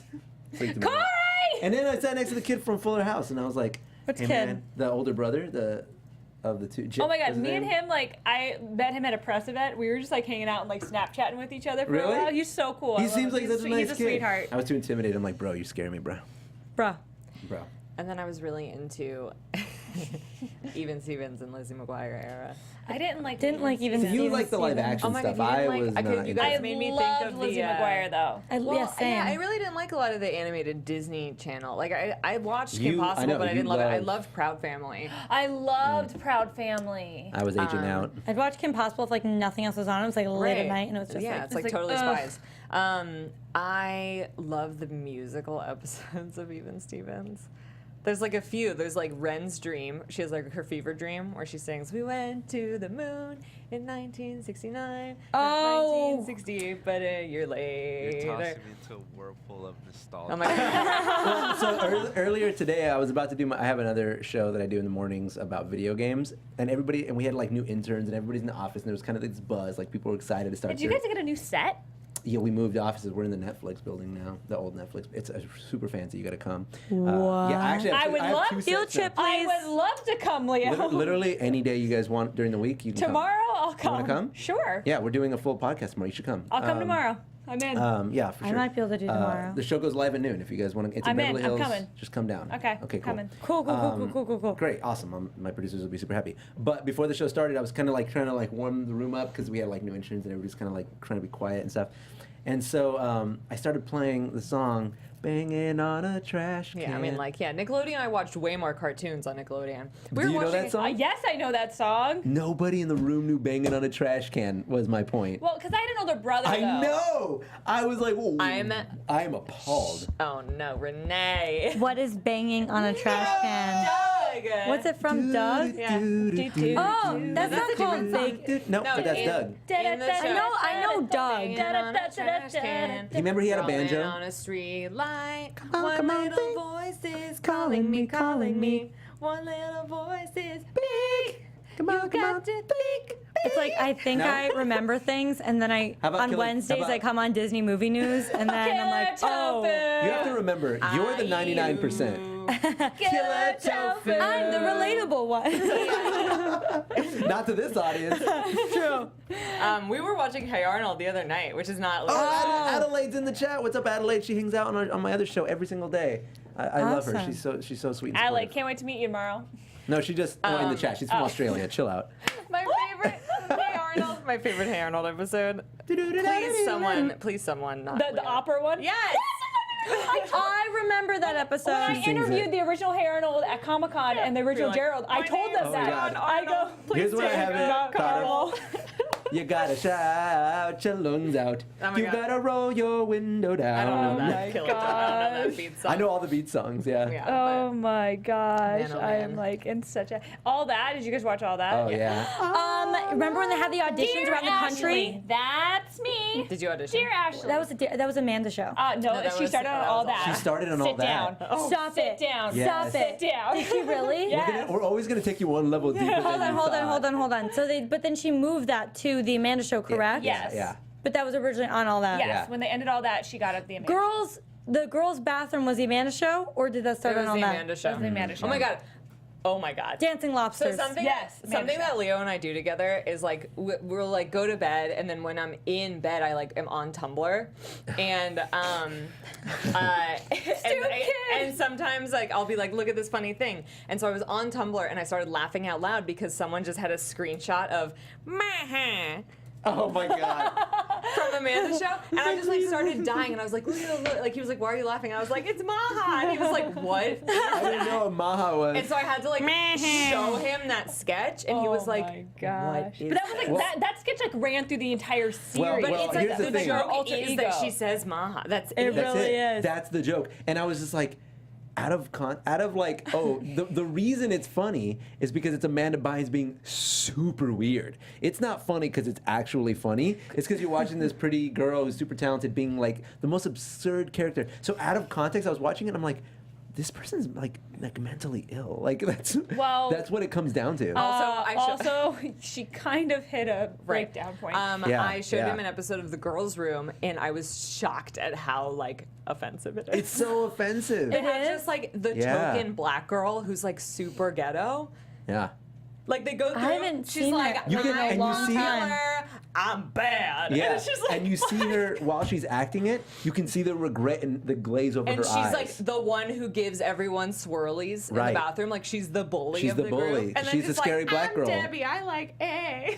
Freaked me out. Corey! And then I sat next to the kid from Fuller House, and I was like, Which hey, kid? man, the older brother, of the two. Oh my God, what's his me and name? him, like, I met him at a press event. We were just like hanging out and like Snapchatting with each other for Really? a while. He's so cool. I He love seems him. like such a nice He's a kid. sweetheart. I was too intimidated. I'm like, bro, you scare me, bro. Bruh. Bro. And then I was really into Even Stevens and Lizzie McGuire era. I didn't like. Didn't like even You Steven like the live Stevens. action Oh my stuff. God, you I didn't was like- okay, not. you into guys I it. made me think loved of Lizzie the, McGuire though. Yeah, same. I really didn't like a lot of the animated Disney Channel. Like I watched You- Kim I Possible, know, but I you didn't love it. I loved- loved Proud Family. I loved Proud Family. I was aging out. I'd watch Kim Possible if like nothing else was on. It was like late at night, and it was just yeah, like it's like like, Totally ugh. Spies. I love the musical episodes of Even Stevens. There's like a few. There's like Ren's dream. She has like her fever dream where she sings, "We went to the moon in 1969, Oh. 1968, but a year You're later." tossing me into a whirlpool of nostalgia. Oh my God. So earlier today, I was about to do I have another show that I do in the mornings about video games, and we had like new interns, and everybody's in the office, and there was kind of this buzz, like people were excited to start. Did you guys get a new set? Yeah, we moved offices. We're in the Netflix building now, the old Netflix. It's super fancy. You got to come. What? Yeah, actually, I would love two field sets now. trip, I please. would love to come, Leo. Literally any day you guys want during the week, you can Tomorrow I'll come. wanna come? Sure. Yeah, we're doing a full podcast tomorrow. You should come. I'll come tomorrow. I'm in. Yeah, for I sure. might be able to do tomorrow. The show goes live at noon if you guys want to. It's in I'm in. Beverly I'm Hills. coming. Just come down. Okay, Okay, cool. coming. Cool. Great, awesome. My producers will be super happy. But before the show started, I was kind of like trying to like warm the room up because we had like new instruments and everybody's kind of like trying to be quiet and stuff. And so I started playing the song "Banging on a Trash Can." Yeah, I mean, like, Nickelodeon, I watched way more cartoons on Nickelodeon. We Do were you know watching that song? Yes, I know that song. Nobody in the room knew "Banging on a Trash Can" was my point. Well, because I had an older brother. I though. know. I was like, whoa, I'm appalled. Oh no, Renee. What is banging on a trash can? Doug. What's it from, Doug? Yeah. Oh, that's not called Big. No, but that's in- Doug. In the show. I know Doug. Banging on a trash can. You remember he had a Rolling banjo? on a street light. on, One come on, little big. voice is calling me. One little voice is big. Come on, You come on. got to think. It's like I think No? I remember things, and then How about on Killer- Wednesdays how about- I come on Disney Movie News, and then I'm like, oh, You have to remember, you're the 99%. Killer tofu. I'm the relatable one. Not to this audience. True. We were watching Hey Arnold the other night, which is not. Oh, Adelaide's in the chat. What's up, Adelaide? She hangs out on my other show every single day. I love her. Awesome. She's so sweet. And Adelaide, supportive. can't wait to meet you tomorrow. No, she just in the chat. She's from Australia. Chill out. My favorite Hey Arnold. My favorite Hey Arnold episode. Please someone. Not The Leo. opera one? Yes. I remember that episode. When I sings interviewed it. the original Hey Arnold at Comic Con and the original like, Gerald, I "My told them name's Oh my that. God. I go, Here's what I have it, Carl. You gotta shout your lungs out. Oh my You God. gotta roll your window down. I don't know my that. Killer. I don't know that beat song. I know all the beat songs, yeah. Yeah, Oh my gosh, Man, oh I am man. like in such a. All that? Did you guys watch all that? Oh, yeah. Remember when they had the auditions Dear around the country? Ashley, that's me. Did you audition? Dear Ashley. That was Amanda's show. No, that she was- started on that all was that. She started on all Sit down. that. Stop Sit it. down. Yes. Stop Sit it. down. Did she really? Yeah. We're always gonna take you one level deeper than Hold on. So but then she moved that to the Amanda show, correct? Yes. Yeah. But that was originally on all that. Yes. Yeah. When they ended all that, she got up the Amanda. The girls' bathroom was the Amanda show, or did that It start was on all the that? Amanda show. It was the Amanda show. Oh my god. Oh my god. Dancing So lobsters. something, Yes, something Amanda that Leo and I do together is like we'll like go to bed, and then when I'm in bed, I like am on Tumblr, and and sometimes like I'll be like, look at this funny thing, and so I was on Tumblr and I started laughing out loud because someone just had a screenshot of "Meh." Oh my God. From Amanda's show, and I just like started dying, and I was like, look, like he was like, why are you laughing? I was like, it's Maha, and he was like, what? I didn't know what Maha was. And so I had to like show him that sketch, and he was like, my gosh. what is But that was like Well- that sketch like ran through the entire series. Well, But well, it's like here's the the thing. joke Alter is ego. that she says Maha. That's It That's really it. is. That's the joke. And I was just like, out of like, oh, the reason it's funny is because it's Amanda Bynes being super weird. It's not funny because it's actually funny. It's because you're watching this pretty girl who's super talented being like the most absurd character. So out of context, I was watching it and I'm like, this person's like mentally ill. Like that's what it comes down to. Also, she kind of hit a breakdown point. Yeah, I showed yeah. him an episode of The Girls' Room, and I was shocked at how like offensive it is. It's so offensive. It has just like the Yeah. token black girl who's like super ghetto. Yeah. Like they go through. I haven't she's seen like, it You can- in a and you long see- time. I'm bad. Yeah. And it's just like, and you see her while she's acting it, you can see the regret and the glaze over and her she's eyes. like the one who gives everyone swirlies in Right. the bathroom. Like she's the bully She's of the the bully. group. And then She's the just scary like, black I'm girl. Debbie, I like eggs.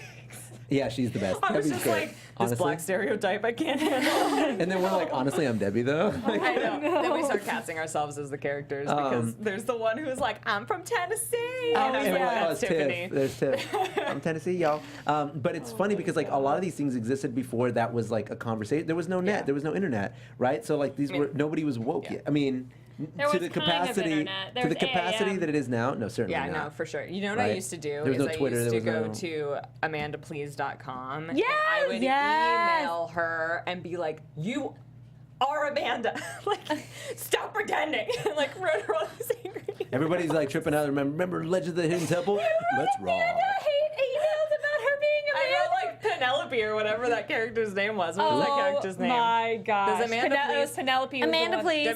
Yeah, she's the best. I was Debbie's just great, like, this honestly. black stereotype I can't handle. And then we're like, honestly, I'm Debbie though. Like, I know. Then we start casting ourselves as the characters because there's the one who's like, I'm from Tennessee. And I was and like, we're like, oh, that's it's Tiffany. Tiff. There's Tiff. I'm Tennessee, y'all. But it's funny because like a lot of these things existed before that was like a conversation. There was no net. Yeah. There was no internet, right? So like these were nobody was woke yet. I mean, There to was the kind of capacity internet. There to the was capacity AAM. that it is now. No, certainly Yeah, not. no, for sure. You know what I Right? used to do There was is no I Twitter, used to there go was to amandaplease.com. Yes! And I would Yes! email her and be like, you are Amanda. Like, stop pretending. Like, wrote her all these angry emails. Everybody's like tripping out. Remember Legend of the Hidden Temple? Let's rock. Amanda hate emails about her being I Amanda. wrote like Penelope or whatever that character's name was. What was that character's name? Oh my gosh. Does Amanda It was please? Penelope. was Amanda, the one- please.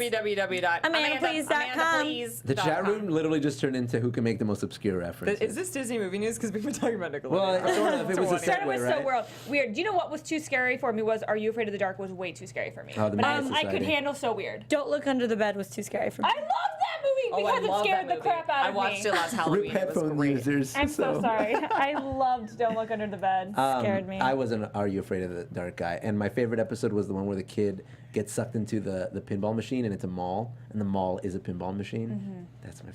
AmandaPlease.com. The chat room literally just turned into who can make the most obscure references. Is this Disney movie news? Because we've been talking about Nickelodeon. Well, sort of. It was a That was segue, so right? weird. Do you know what was too scary for me was Are You Afraid of the Dark was way too scary for me. Oh, the Menace I could Society. handle so weird. Don't Look Under the Bed was too scary for me. I love that movie Oh, I because it love scared that the movie. crap out I of watched me. it last Halloween. Rip It was headphone great. users. I'm so sorry. I loved Don't Look Under the Bed. Scared me. I was an Are You Afraid of the Dark guy, and my favorite episode was the one where the kid gets sucked into the pinball machine, and it's a mall, and the mall is a pinball machine. That's the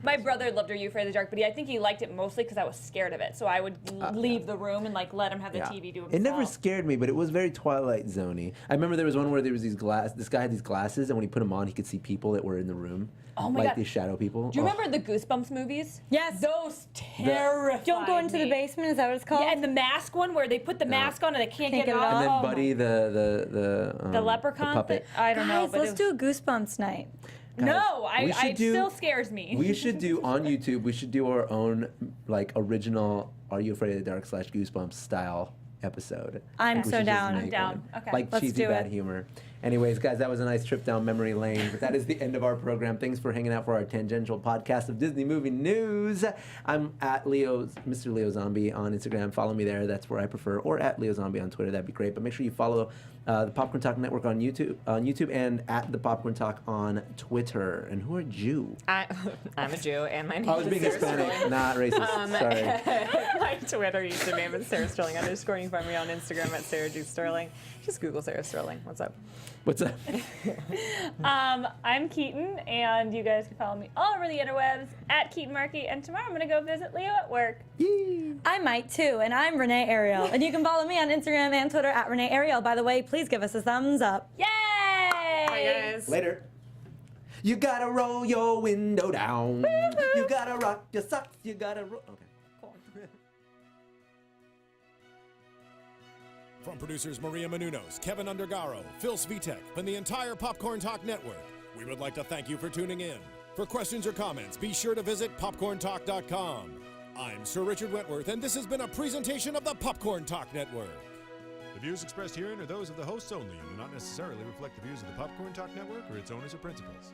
My best brother loved Are You Afraid of the Dark, but I think he liked it mostly because I was scared of it. So I would leave the room and like let him have the Yeah. TV do himself. It never scared me, but it was very Twilight Zone-y. I remember there was one where there was this guy had these glasses, and when he put them on, he could see people that were in the room. Oh my like God. these shadow people. Do you Oh. remember the Goosebumps movies? Yes. Those terrified Don't go into me. the basement. Is that what it's called? Yeah, and the mask one where they put the mask on and they can't get it get it off. And then Oh Buddy, my- the leprechaun. puppet. I don't know. Guys, But let's it do was- a Goosebumps night. No, we should it do- still scares me. We should do on YouTube. We should do our own like original "Are You Afraid of the Dark" / Goosebumps style episode. I'm We so should just down. make I'm down. one. Okay. Like Let's cheesy do bad it. humor. Anyways, guys, that was a nice trip down memory lane. But that is the end of our program. Thanks for hanging out for our tangential podcast of Disney movie news. I'm at Mr. Leo Zombie on Instagram. Follow me there. That's where I prefer. Or at Leo Zombie on Twitter. That'd be great. But make sure you follow the Popcorn Talk Network on YouTube and at the Popcorn Talk on Twitter. And who are you? I'm a Jew, and my name I was is being Sarah Hispanic, Sterling. not racist. Sorry. My Twitter username is Sarah Sterling _ You can find me on Instagram at Sarah G Sterling. Just Google Sarah Sterling. What's up? What's up? I'm Keetin, and you guys can follow me all over the interwebs at Keetin Marchi. And tomorrow I'm going to go visit Leo at work. I might too, and I'm Renee Ariel. And you can follow me on Instagram and Twitter at Renee Ariel. By the way, please give us a thumbs up. Yay! Hi, guys. Later. You gotta roll your window down. You gotta rock your socks. You gotta roll. Okay. From producers Maria Menounos, Kevin Undergaro, Phil Svitek, and the entire Popcorn Talk Network, we would like to thank you for tuning in. For questions or comments, be sure to visit popcorntalk.com. I'm Sir Richard Wentworth, and this has been a presentation of the Popcorn Talk Network. The views expressed herein are those of the hosts only and do not necessarily reflect the views of the Popcorn Talk Network or its owners or principals.